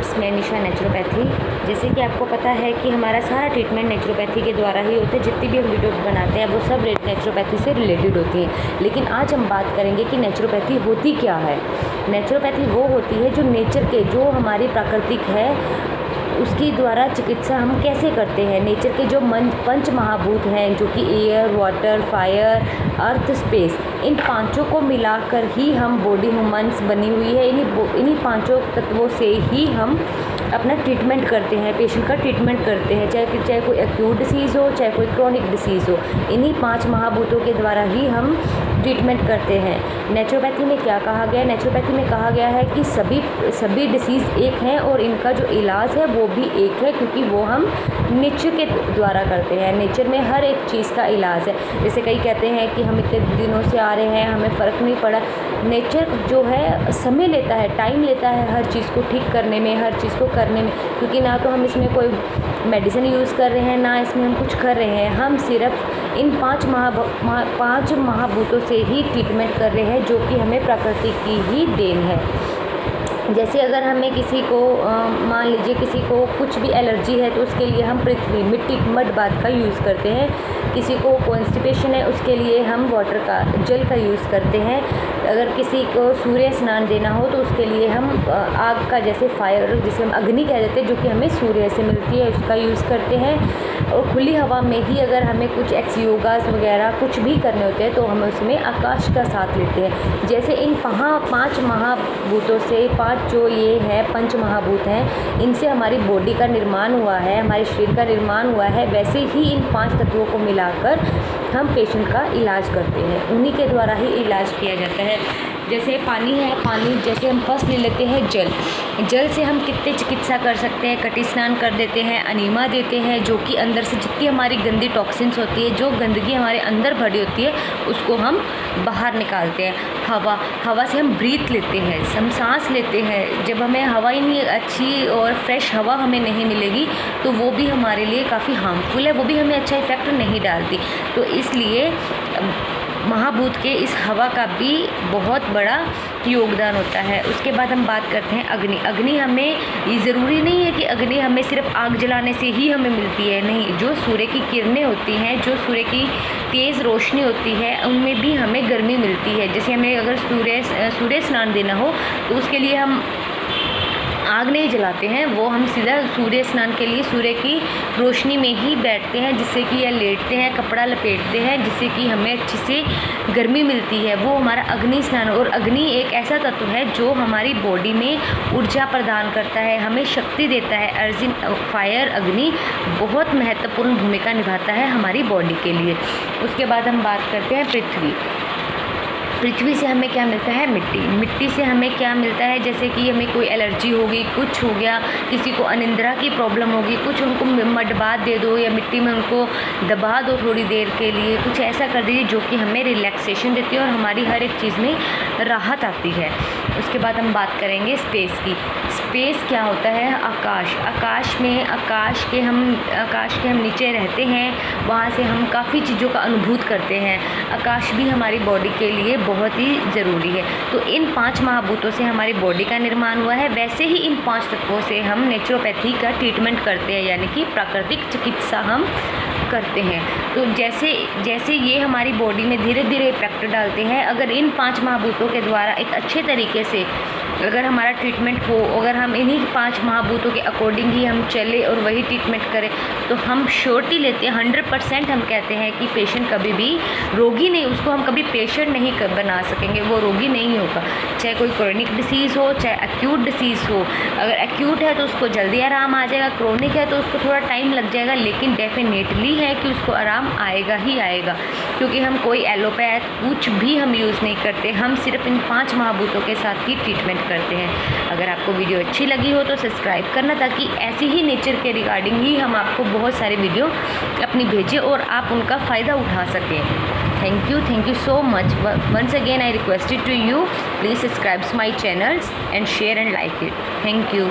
Viewers, मैं निशा naturopathy. जैसे कि आपको पता है कि हमारा सारा ट्रीटमेंट नेचुरोपैथी के द्वारा ही होता है। जितनी भी हम वीडियोस बनाते हैं वो सब नेचुरोपैथी से रिलेटेड होती हैं। लेकिन आज हम बात करेंगे कि नेचुरोपैथी होती क्या है। नेचुरोपैथी वो होती है जो नेचर के, जो हमारी प्राकृतिक है उसकी द्वारा चिकित्सा हम कैसे करते हैं। नेचर के जो पंच महाभूत हैं, जो कि एयर, वाटर, फायर, अर्थ, स्पेस, इन पांचों को मिलाकर ही हम बॉडी ह्यूमन्स बनी हुई है। इन्हीं पांचों तत्वों से ही हम अपना ट्रीटमेंट करते हैं, पेशेंट का ट्रीटमेंट करते हैं। चाहे कोई एक्यूट डिसीज़ हो, चाहे कोई क्रॉनिक डिसीज़ हो, इन्हीं पांच महाभूतों के द्वारा ही हम ट्रीटमेंट करते हैं। नेचुरोपैथी में क्या कहा गया है? नेचुरोपैथी में कहा गया है कि सभी डिसीज़ एक हैं और इनका जो इलाज है वो भी एक है, क्योंकि वो हम नेचर के द्वारा करते हैं। नेचर में हर एक चीज़ का इलाज है। जैसे कई कहते हैं कि हम इतने दिनों से आ रहे हैं, हमें फ़र्क नहीं पड़ा। नेचर जो है समय लेता है, टाइम लेता है हर चीज़ को ठीक करने में, हर चीज़ को करने में, क्योंकि ना तो हम इसमें कोई मेडिसिन यूज़ कर रहे हैं, ना इसमें हम कुछ कर रहे हैं। हम सिर्फ इन पांच महाभूतों से ही ट्रीटमेंट कर रहे हैं, जो कि हमें प्रकृति की ही देन है। जैसे अगर हमें किसी को मान लीजिए किसी को कुछ भी एलर्जी है, तो उसके लिए हम पृथ्वी, मिट्टी, मड बाथ का यूज़ करते हैं। किसी को कॉन्स्टिपेशन है, उसके लिए हम वाटर का, जल का यूज़ करते हैं। अगर किसी को सूर्य स्नान देना हो तो उसके लिए हम आग का, जैसे फायर, जिसे हम अग्नि कह देते हैं, जो कि हमें सूर्य से मिलती है, उसका यूज़ करते हैं। और खुली हवा में ही अगर हमें कुछ योगास वगैरह कुछ भी करने होते हैं तो हम उसमें आकाश का साथ लेते हैं। जैसे इन पांच महाभूतों से, जो ये है पंच महाभूत हैं, इनसे हमारी बॉडी का निर्माण हुआ है, हमारे शरीर का निर्माण हुआ है, वैसे ही इन पांच तत्वों को मिलाकर हम पेशेंट का इलाज करते हैं। उन्हीं के द्वारा ही इलाज किया जाता है। जैसे पानी है, पानी जैसे हम फर्स्ट ले लेते हैं जल से हम कितने चिकित्सा कर सकते हैं। कटी स्नान कर देते हैं, अनीमा देते हैं, जो कि अंदर से जितनी हमारी गंदी टॉक्सिन्स होती है, जो गंदगी हमारे अंदर भरी होती है, उसको हम बाहर निकालते हैं। हवा से हम ब्रीथ लेते हैं, हम सांस लेते हैं। जब हमें हवा ही नहीं, अच्छी और फ्रेश हवा हमें नहीं मिलेगी तो वो भी हमारे लिए काफ़ी हार्मफुल है, वो भी हमें अच्छा इफ़ेक्ट नहीं डालती। तो इसलिए महाभूत के इस हवा का भी बहुत बड़ा योगदान होता है। उसके बाद हम बात करते हैं अग्नि हमें, ये ज़रूरी नहीं है कि अग्नि हमें सिर्फ आग जलाने से ही हमें मिलती है, नहीं। जो सूर्य की किरणें होती हैं, जो सूर्य की तेज़ रोशनी होती है, उनमें भी हमें गर्मी मिलती है। जैसे हमें अगर सूर्य स्नान देना हो तो उसके लिए हम आग नहीं जलाते हैं, वो हम सीधा सूर्य स्नान के लिए सूर्य की रोशनी में ही बैठते हैं, जिससे कि या लेटते हैं, कपड़ा लपेटते हैं, जिससे कि हमें अच्छी से गर्मी मिलती है। वो हमारा अग्नि स्नान। और अग्नि एक ऐसा तत्व है जो हमारी बॉडी में ऊर्जा प्रदान करता है, हमें शक्ति देता है। फायर, अग्नि बहुत महत्वपूर्ण भूमिका निभाता है हमारी बॉडी के लिए। उसके बाद हम बात करते हैं पृथ्वी से हमें क्या मिलता है? मिट्टी से हमें क्या मिलता है? जैसे कि हमें कोई एलर्जी होगी, कुछ हो गया, किसी को अनिंद्रा की प्रॉब्लम होगी, कुछ उनको मड बाथ दे दो या मिट्टी में उनको दबा दो थोड़ी देर के लिए, कुछ ऐसा कर दीजिए जो कि हमें रिलैक्सेशन देती है और हमारी हर एक चीज़ में राहत आती है। उसके बाद हम बात करेंगे स्पेस की। स्पेस क्या होता है? आकाश के हम नीचे रहते हैं, वहाँ से हम काफ़ी चीज़ों का अनुभूत करते हैं। आकाश भी हमारी बॉडी के लिए बहुत ही ज़रूरी है। तो इन पांच महाभूतों से हमारी बॉडी का निर्माण हुआ है, वैसे ही इन पांच तत्वों से हम नेचुरोपैथी का ट्रीटमेंट करते हैं, यानी कि प्राकृतिक चिकित्सा हम करते हैं। तो जैसे ये हमारी बॉडी में धीरे धीरे इफेक्ट डालते हैं, अगर इन पांच महाभूतों के द्वारा एक अच्छे तरीके से अगर हमारा ट्रीटमेंट हो, अगर हम इन्हीं पांच महाभूतों के अकॉर्डिंग ही हम चले और वही ट्रीटमेंट करें, तो हम श्योरिटी लेते हैं 100%। हम कहते हैं कि पेशेंट कभी भी रोगी नहीं, उसको हम कभी पेशेंट नहीं बना सकेंगे, वो रोगी नहीं होगा। चाहे कोई क्रॉनिक डिसीज़ हो, चाहे एक्यूट डिसीज़ हो। अगर एक्यूट है तो उसको जल्दी आराम आ जाएगा, क्रॉनिक है तो उसको थोड़ा टाइम लग जाएगा, लेकिन डेफिनेटली है कि उसको आराम आएगा ही आएगा, क्योंकि हम कोई एलोपैथ कुछ भी हम यूज़ नहीं करते, हम सिर्फ इन पांच महाभूतों के साथ ही ट्रीटमेंट करते हैं। अगर आपको वीडियो अच्छी लगी हो तो सब्सक्राइब करना, ताकि ऐसी ही नेचर के रिगार्डिंग ही हम आपको बहुत सारे वीडियो अपनी भेजें और आप उनका फ़ायदा उठा सकें। Thank you so much. Once again I requested to you, please subscribe to my channels and share and like it. Thank you.